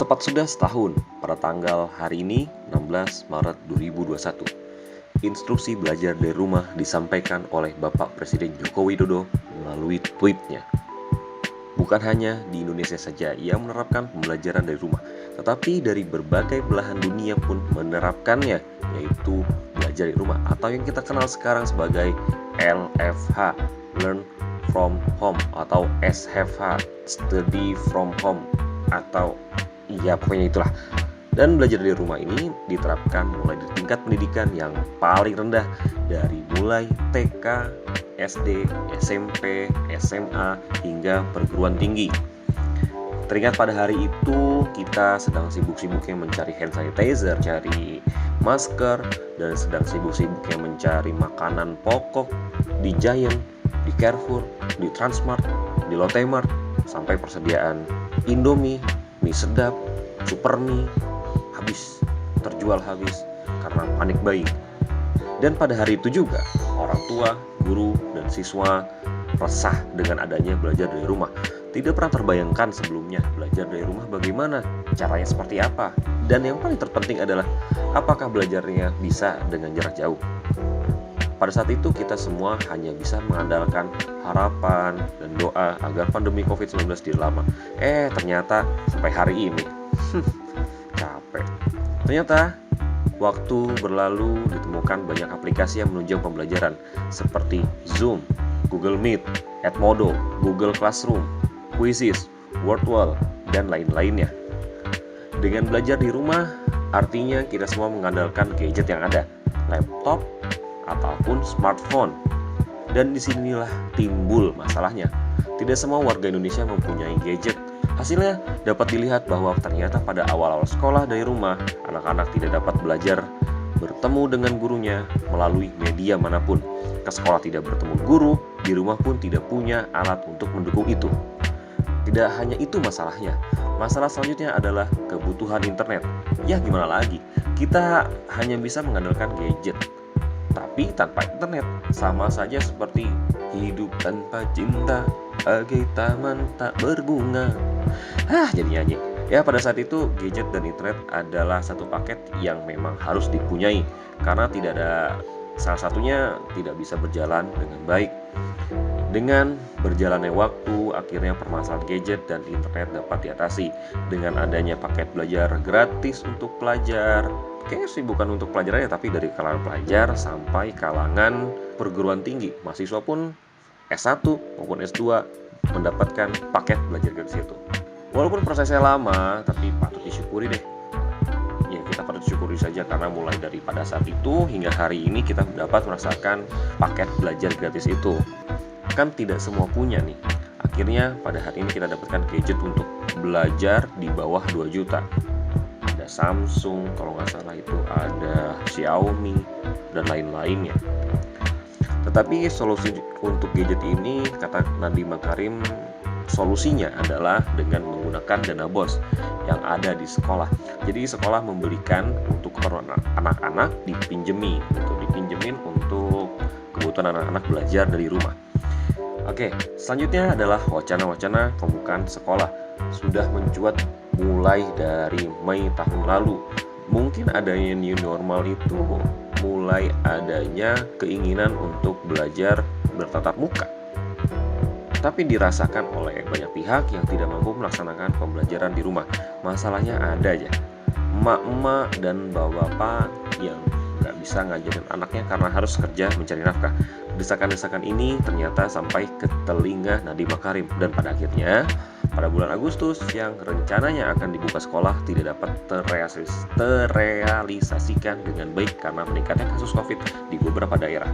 Tepat sudah setahun pada tanggal hari ini 16 Maret 2021. Instruksi belajar dari rumah disampaikan oleh Bapak Presiden Joko Widodo melalui tweetnya. Bukan hanya di Indonesia saja ia menerapkan pembelajaran dari rumah, tetapi dari berbagai belahan dunia pun menerapkannya, yaitu belajar dari rumah atau yang kita kenal sekarang sebagai LFH, Learn from Home, atau SFH, Study from Home, atau iya pokoknya itulah. Dan belajar dari rumah ini diterapkan mulai dari tingkat pendidikan yang paling rendah, dari mulai TK, SD, SMP, SMA, hingga perguruan tinggi. Teringat pada hari itu kita sedang sibuk-sibuknya mencari hand sanitizer, cari masker, dan sedang sibuk-sibuknya mencari makanan pokok di Giant, di Carrefour, di Transmart, di Lotte Mart, sampai persediaan Indomie, mie sedap, super mie terjual habis karena panik buying. Dan pada hari itu juga orang tua, guru, dan siswa resah dengan adanya belajar dari rumah. Tidak pernah terbayangkan sebelumnya belajar dari rumah bagaimana, caranya seperti apa, dan yang paling terpenting adalah apakah belajarnya bisa dengan jarak jauh. Pada saat itu kita semua hanya bisa mengandalkan harapan dan doa agar pandemi COVID-19 tidak lama. Ternyata sampai hari ini capek. Ternyata waktu berlalu ditemukan banyak aplikasi yang menunjang pembelajaran seperti Zoom, Google Meet, Edmodo, Google Classroom, Quizzes, Wordwall, dan lain-lainnya. Dengan belajar di rumah, artinya kita semua mengandalkan gadget yang ada, laptop ataupun smartphone. Dan disinilah timbul masalahnya. Tidak semua warga Indonesia mempunyai gadget. Hasilnya dapat dilihat bahwa ternyata pada awal-awal sekolah dari rumah, anak-anak tidak dapat belajar bertemu dengan gurunya melalui media manapun. Ke sekolah tidak bertemu guru, di rumah pun tidak punya alat untuk mendukung itu. Tidak hanya itu masalahnya. Masalah selanjutnya adalah kebutuhan internet. Ya gimana lagi, kita hanya bisa mengandalkan gadget. Tapi tanpa internet sama saja seperti hidup tanpa cinta, bagai taman tak berbunga. Jadi nyanyi. Ya pada saat itu gadget dan internet adalah satu paket yang memang harus dipunyai, karena tidak ada salah satunya tidak bisa berjalan dengan baik. Dengan berjalannya waktu, akhirnya permasalahan gadget dan internet dapat diatasi dengan adanya paket belajar gratis untuk pelajar. Kayaknya sih bukan untuk pelajar aja, tapi dari kalangan pelajar sampai kalangan perguruan tinggi. Mahasiswa pun S1 maupun S2 mendapatkan paket belajar gratis itu. Walaupun prosesnya lama, tapi patut disyukuri deh. Ya kita patut syukuri saja karena mulai dari pada saat itu hingga hari ini kita dapat merasakan paket belajar gratis itu. Kan tidak semua punya nih. Akhirnya pada hari ini kita dapatkan gadget untuk belajar di bawah 2 juta. Ada Samsung, kalau nggak salah itu ada Xiaomi, dan lain-lainnya. Tetapi solusi untuk gadget ini, kata Nadiem Makarim, solusinya adalah dengan menggunakan dana BOS yang ada di sekolah. Jadi sekolah membelikan untuk keperluan anak-anak dipinjemin untuk kebutuhan anak-anak belajar dari rumah. Oke, selanjutnya adalah wacana-wacana pembukaan sekolah. Sudah mencuat mulai dari Mei tahun lalu. Mungkin adanya new normal itu mulai adanya keinginan untuk belajar bertatap muka. Tapi dirasakan oleh banyak pihak yang tidak mampu melaksanakan pembelajaran di rumah. Masalahnya ada aja. Emak-emak dan bapak-bapak yang nggak bisa ngajarin anaknya karena harus kerja mencari nafkah. Desakan-desakan ini ternyata sampai ke telinga Nadiem Makarim, dan pada akhirnya pada bulan Agustus yang rencananya akan dibuka sekolah tidak dapat terrealisasikan dengan baik karena meningkatnya kasus COVID di beberapa daerah.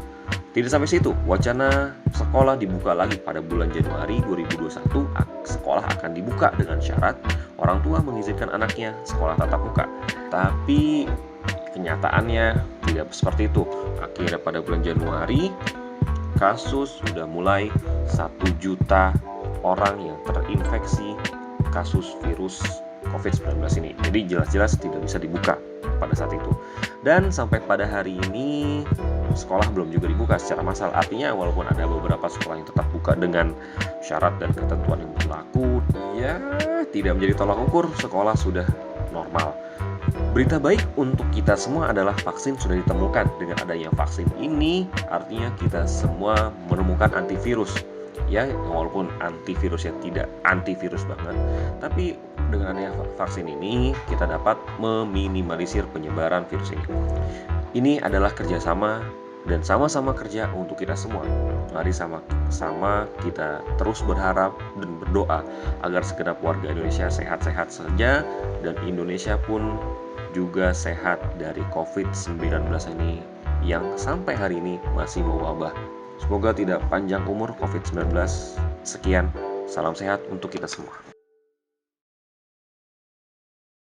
Tidak sampai situ, wacana sekolah dibuka lagi pada bulan Januari 2021. Sekolah akan dibuka dengan syarat orang tua mengizinkan anaknya sekolah tatap muka. Tapi kenyataannya tidak seperti itu. Akhirnya pada bulan Januari kasus sudah mulai 1 juta orang yang terinfeksi kasus virus COVID-19 ini. Jadi jelas-jelas tidak bisa dibuka pada saat itu. Dan sampai pada hari ini sekolah belum juga dibuka secara massal. Artinya walaupun ada beberapa sekolah yang tetap buka dengan syarat dan ketentuan yang berlaku, ya tidak menjadi tolak ukur, sekolah sudah normal. Berita baik untuk kita semua adalah vaksin sudah ditemukan. Dengan adanya vaksin ini, artinya kita semua menemukan antivirus. Ya, walaupun antivirusnya tidak antivirus banget, tapi dengan adanya vaksin ini, kita dapat meminimalisir penyebaran virus ini. Ini adalah kerjasama dan sama-sama kerja untuk kita semua. Mari sama-sama kita terus berharap dan berdoa agar segenap warga Indonesia sehat-sehat saja dan Indonesia pun juga sehat dari COVID-19 ini yang sampai hari ini masih mewabah. Semoga tidak panjang umur COVID-19. Sekian, salam sehat untuk kita semua.